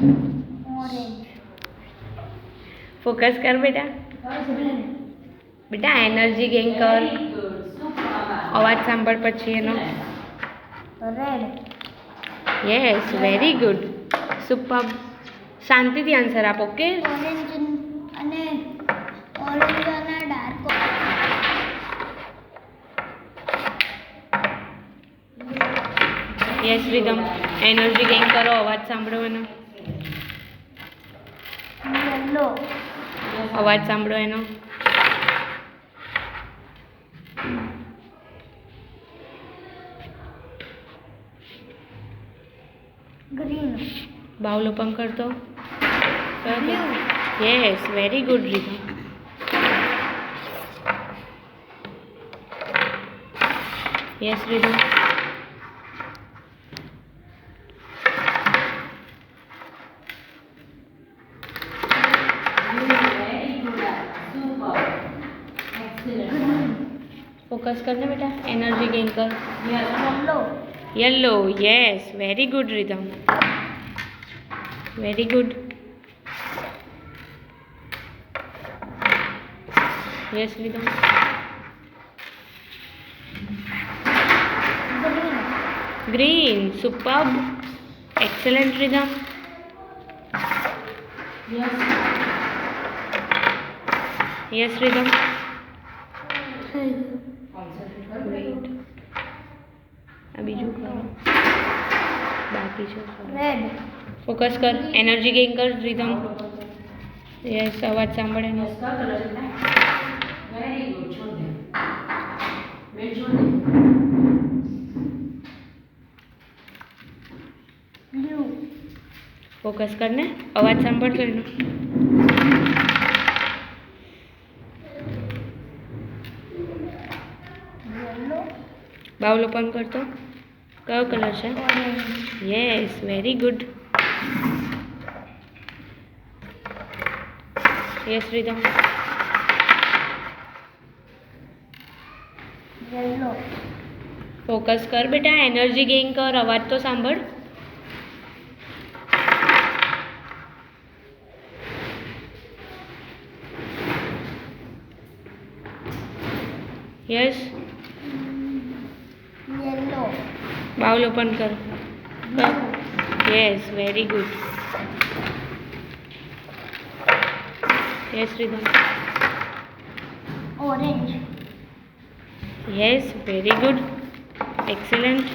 Orange. Focus કર બેટા. Green. બેટા એનર્જી ગેઇન કર. અવાજ સાંભળ પછી એનો. Red. Yes very good. Super. શાંતિથી આન્સર આપો ઓકે. Orange અને orange અને dark. Yes rhythm. Energy gain કરો અવાજ સાંભળો એનો. Yellow. અવાજ સાંભળો એનો. Green. બાવલોપન કરતો. Yes very good rhythm. Yes rhythm. Focus કરને બેટા એનર્જી ગેઇન કર. Yellow. Yellow yes very good rhythm. Very good. Yes rhythm. Green. Green super. Excellent rhythm. Yes rhythm. Wait આ બીજું કરો બાકી છે. Red. ફોકસ કર એનર્જી ગેઇન કર રીધમ. યસ અવાજ સાંભળે એનો. Blue. ફોકસ કરને અવાજ સાંભળતો એનો. Yellow. બાવલોપન કરતો. કયો કલર છે? Orange. Yes very good. Yes rhythm. Yellow. Focus કર બેટા એનર્જી ગેઇન કર અવાજ તો સાંભળ. Yes Yellow. બાવલોપન કર. Yes very good. Yes rhythm. Orange. Yes very good. Excellent.